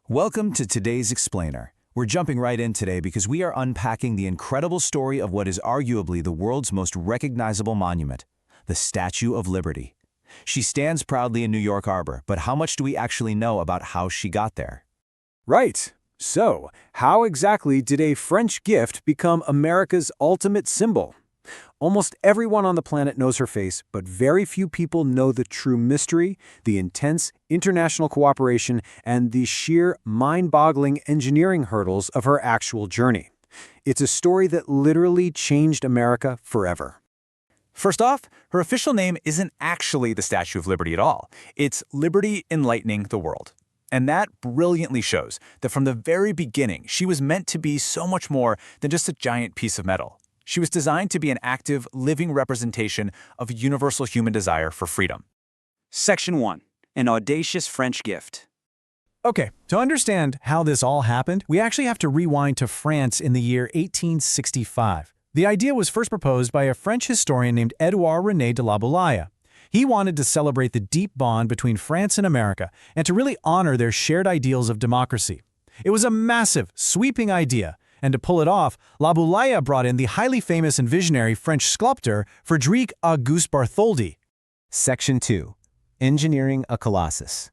Welcome to today's Explainer. We're jumping right in today because we are unpacking the incredible story of what is arguably the world's most recognizable monument, the Statue of Liberty. She stands proudly in New York Harbor, but how much do we actually know about how she got there? Right. So, how exactly did a French gift become America's ultimate symbol? Almost everyone on the planet knows her face, but very few people know the true mystery, the intense international cooperation, and the sheer mind-boggling engineering hurdles of her actual journey. It's a story that literally changed America forever. First off, her official name isn't actually the Statue of Liberty at all. It's Liberty Enlightening the World. And that brilliantly shows that from the very beginning, she was meant to be so much more than just a giant piece of metal. She was designed to be an active, living representation of universal human desire for freedom. Section 1. An audacious French gift. Okay, to understand how this all happened, we actually have to rewind to France in the year 1865. The idea was first proposed by a French historian named Édouard René de la Boulaye. He wanted to celebrate the deep bond between France and America and to really honor their shared ideals of democracy. It was a massive, sweeping idea, and to pull it off, La Boulaye brought in the highly famous and visionary French sculptor Frédéric Auguste Bartholdi. Section 2. Engineering a Colossus.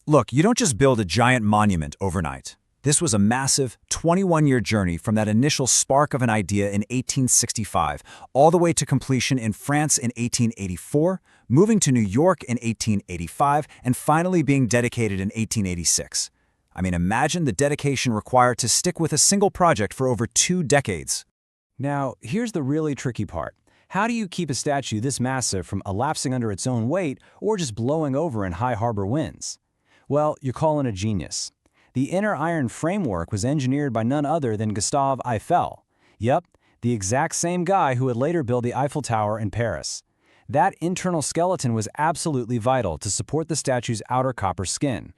Look, you don't just build a giant monument overnight. This was a massive, 21-year journey from that initial spark of an idea in 1865, all the way to completion in France in 1884, moving to New York in 1885, and finally being dedicated in 1886. I mean, imagine the dedication required to stick with a single project for over 2 decades. Now, here's the really tricky part. How do you keep a statue this massive from elapsing under its own weight or just blowing over in high harbor winds? Well, you're calling a genius. The inner iron framework was engineered by none other than Gustave Eiffel. Yep, the exact same guy who would later build the Eiffel Tower in Paris. That internal skeleton was absolutely vital to support the statue's outer copper skin.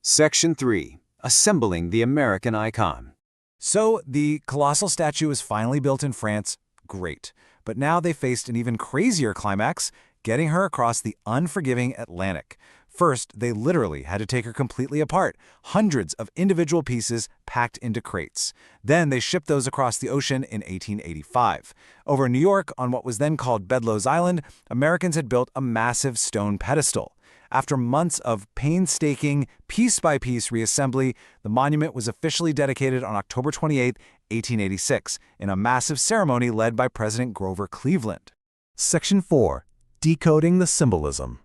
Section 3. Assembling the American icon. So, the colossal statue was finally built in France. Great. But now they faced an even crazier climax, getting her across the unforgiving Atlantic. First, they literally had to take her completely apart, hundreds of individual pieces packed into crates. Then they shipped those across the ocean in 1885. Over in New York, on what was then called Bedloe's Island, Americans had built a massive stone pedestal. After months of painstaking, piece-by-piece reassembly, the monument was officially dedicated on October 28, 1886, in a massive ceremony led by President Grover Cleveland. Section 4. Decoding the symbolism.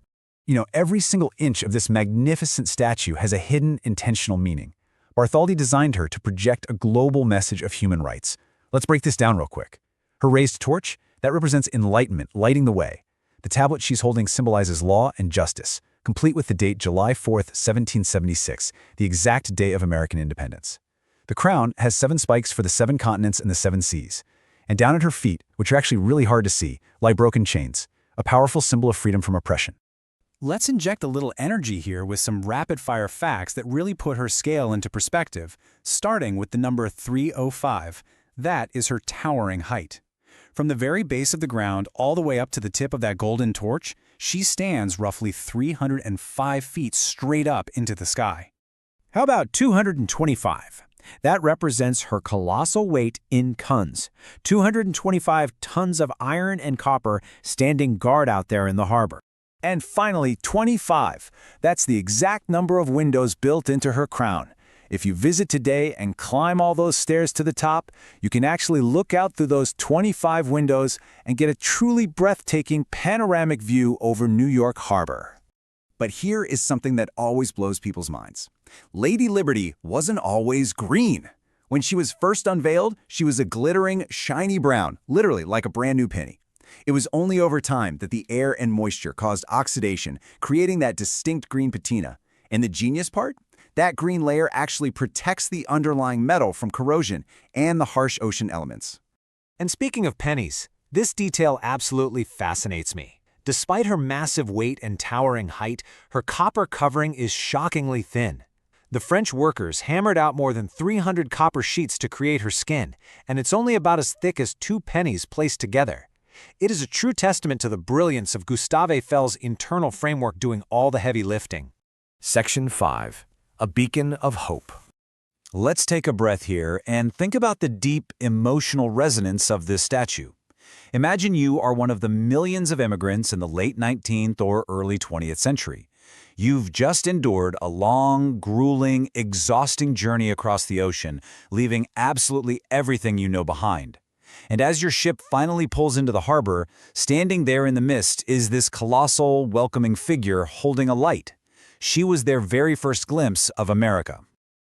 You know, every single inch of this magnificent statue has a hidden, intentional meaning. Bartholdi designed her to project a global message of human rights. Let's break this down real quick. Her raised torch, that represents enlightenment, lighting the way. The tablet she's holding symbolizes law and justice, complete with the date July 4th, 1776, the exact day of American independence. The crown has 7 spikes for the 7 continents and the 7 seas. And down at her feet, which are actually really hard to see, lie broken chains, a powerful symbol of freedom from oppression. Let's inject a little energy here with some rapid-fire facts that really put her scale into perspective, starting with the number 305. That is her towering height. From the very base of the ground all the way up to the tip of that golden torch, she stands roughly 305 feet straight up into the sky. How about 225? That represents her colossal weight in tons. 225 tons of iron and copper standing guard out there in the harbor. And finally, 25. That's the exact number of windows built into her crown. If you visit today and climb all those stairs to the top, you can actually look out through those 25 windows and get a truly breathtaking panoramic view over New York Harbor. But here is something that always blows people's minds. Lady Liberty wasn't always green. When she was first unveiled, she was a glittering, shiny brown, literally like a brand new penny. It was only over time that the air and moisture caused oxidation, creating that distinct green patina. And the genius part? That green layer actually protects the underlying metal from corrosion and the harsh ocean elements. And speaking of pennies, this detail absolutely fascinates me. Despite her massive weight and towering height, her copper covering is shockingly thin. The French workers hammered out more than 300 copper sheets to create her skin, and it's only about as thick as 2 pennies placed together. It is a true testament to the brilliance of Gustave Eiffel's internal framework doing all the heavy lifting. Section 5. a beacon of hope. Let's take a breath here and think about the deep emotional resonance of this statue. Imagine you are one of the millions of immigrants in the late 19th or early 20th century. You've just endured a long, grueling, exhausting journey across the ocean, leaving absolutely everything you know behind. And as your ship finally pulls into the harbor, standing there in the mist is this colossal, welcoming figure holding a light. She was their very first glimpse of America.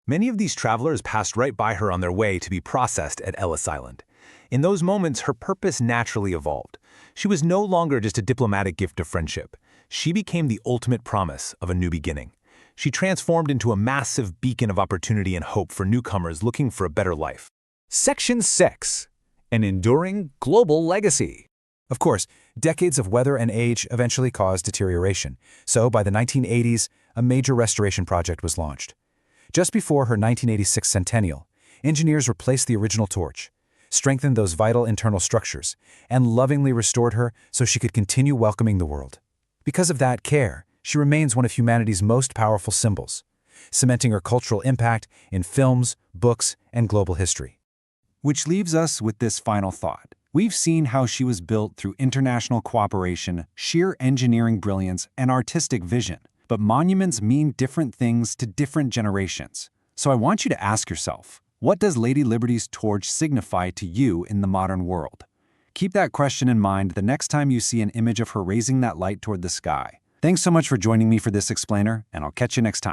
Many of these travelers passed right by her on their way to be processed at Ellis Island. In those moments, her purpose naturally evolved. She was no longer just a diplomatic gift of friendship. She became the ultimate promise of a new beginning. She transformed into a massive beacon of opportunity and hope for newcomers looking for a better life. Section 6. An enduring global legacy. Of course, decades of weather and age eventually caused deterioration. So by the 1980s, a major restoration project was launched. Just before her 1986 centennial, engineers replaced the original torch, strengthened those vital internal structures, and lovingly restored her so she could continue welcoming the world. Because of that care, she remains one of humanity's most powerful symbols, cementing her cultural impact in films, books, and global history. Which leaves us with this final thought. We've seen how she was built through international cooperation, sheer engineering brilliance, and artistic vision. But monuments mean different things to different generations. So I want you to ask yourself, what does Lady Liberty's torch signify to you in the modern world? Keep that question in mind the next time you see an image of her raising that light toward the sky. Thanks so much for joining me for this explainer, and I'll catch you next time.